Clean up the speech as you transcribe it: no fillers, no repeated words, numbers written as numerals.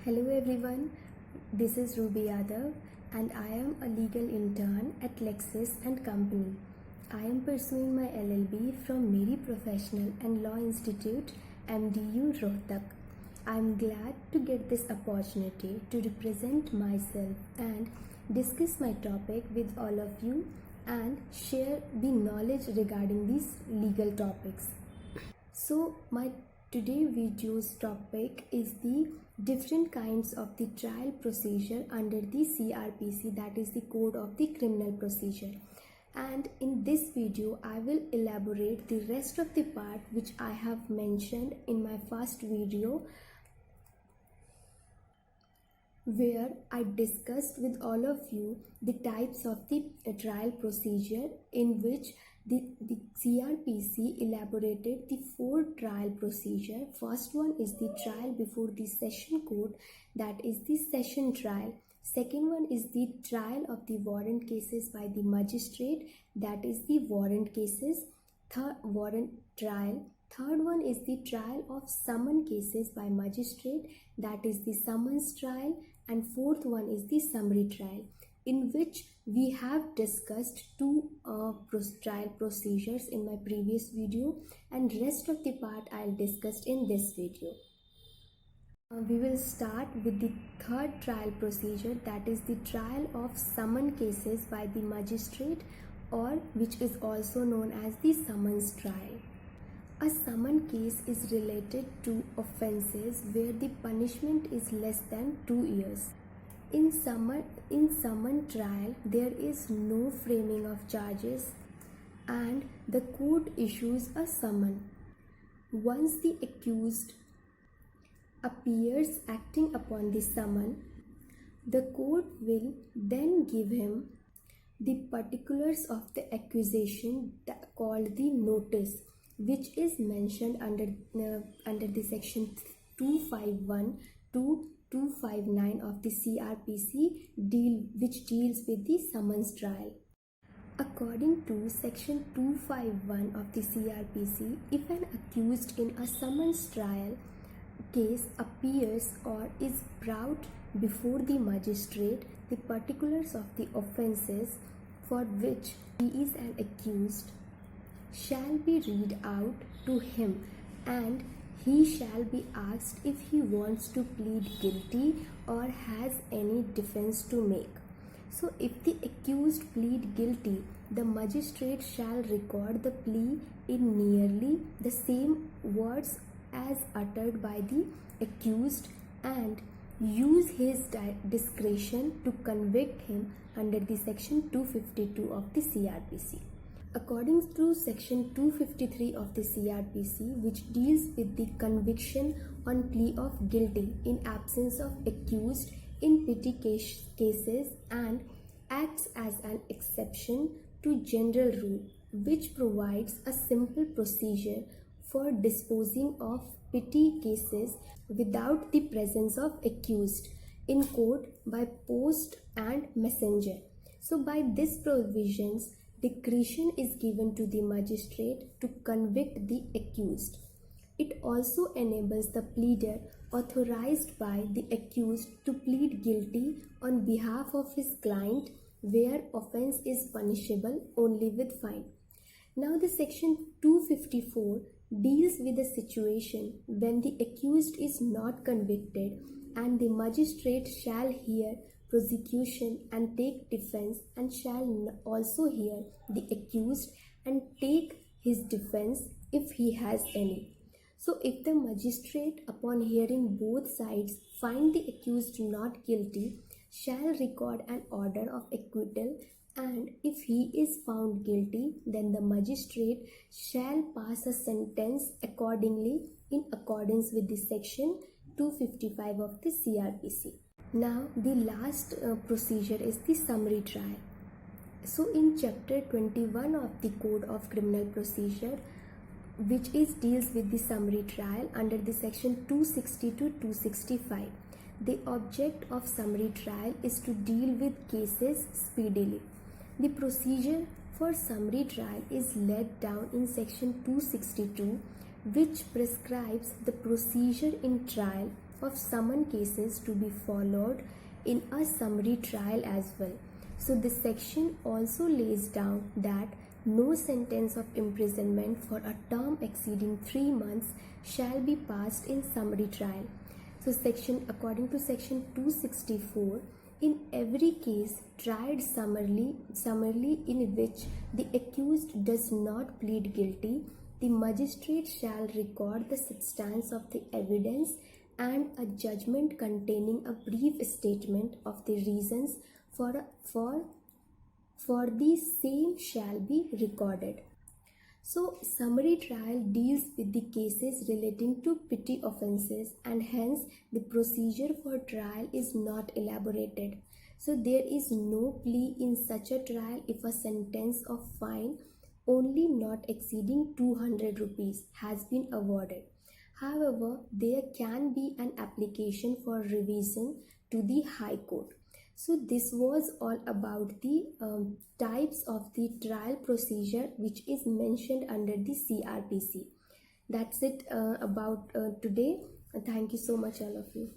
Hello everyone, this is Ruby Yadav and I am a legal intern at Lexis and Company. I am pursuing my LLB from Meri Professional and Law Institute, MDU Rohtak. I am glad to get this opportunity to represent myself and discuss my topic with all of you and share the knowledge regarding these legal topics. So my today video's topic is the different kinds of the trial procedure under the CRPC, that is the Code of the Criminal Procedure. And in this video I will elaborate the rest of the part which I have mentioned in my first video, where I discussed with all of you the types of the trial procedure, in which the CRPC elaborated the 4 trial procedure. First one is the trial before the session court, that is the session trial. Second one is the trial of the warrant cases by the magistrate, that is the warrant cases, warrant trial. Third one is the trial of summon cases by magistrate, that is the summons trial. And fourth one is the summary trial, in which we have discussed 2 trial procedures in my previous video, and rest of the part I'll discuss in this video. We will start with the third trial procedure, that is the trial of summon cases by the magistrate, or which is also known as the summons trial. A summon case is related to offences where the punishment is less than 2 years. In summon trial, there is no framing of charges and the court issues a summon. Once the accused appears acting upon the summon, the court will then give him the particulars of the accusation called the notice, which is mentioned under the section 251 to 259 of the CRPC, which deals with the summons trial. According to section 251 of the CRPC, if an accused in a summons trial case appears or is brought before the magistrate, the particulars of the offences for which he is an accused shall be read out to him, and he shall be asked if he wants to plead guilty or has any defense to make. So if the accused plead guilty, the magistrate shall record the plea in nearly the same words as uttered by the accused and use his discretion to convict him under the section 252 of the CRPC. According to section 253 of the CRPC, which deals with the conviction on plea of guilty in absence of accused in petty cases, and acts as an exception to general rule, which provides a simple procedure for disposing of petty cases without the presence of accused in court by post and messenger. So by these provisions, discretion is given to the magistrate to convict the accused. It also enables the pleader authorized by the accused to plead guilty on behalf of his client where offence is punishable only with fine. Now the section 254 deals with a situation when the accused is not convicted and the magistrate shall hear prosecution and take defense, and shall also hear the accused and take his defense if he has any. So if the magistrate, upon hearing both sides, find the accused not guilty, shall record an order of acquittal, and if he is found guilty, then the magistrate shall pass a sentence accordingly in accordance with the section 255 of the CRPC. Now the last procedure is the summary trial. So in chapter 21 of the Code of Criminal Procedure, which deals with the summary trial under the section 260 to 265, the object of summary trial is to deal with cases speedily. The procedure for summary trial is laid down in section 262, which prescribes the procedure in trial of summon cases to be followed in a summary trial as well. So this section also lays down that no sentence of imprisonment for a term exceeding 3 months shall be passed in summary trial. So according to section 264, in every case tried summarily in which the accused does not plead guilty, the magistrate shall record the substance of the evidence, and a judgment containing a brief statement of the reasons for the same shall be recorded. So, summary trial deals with the cases relating to petty offences, and hence the procedure for trial is not elaborated. So, there is no plea in such a trial if a sentence of fine only not exceeding 200 rupees has been awarded. However, there can be an application for revision to the High Court. So this was all about the types of the trial procedure which is mentioned under the CRPC. That's it about today. Thank you so much all of you.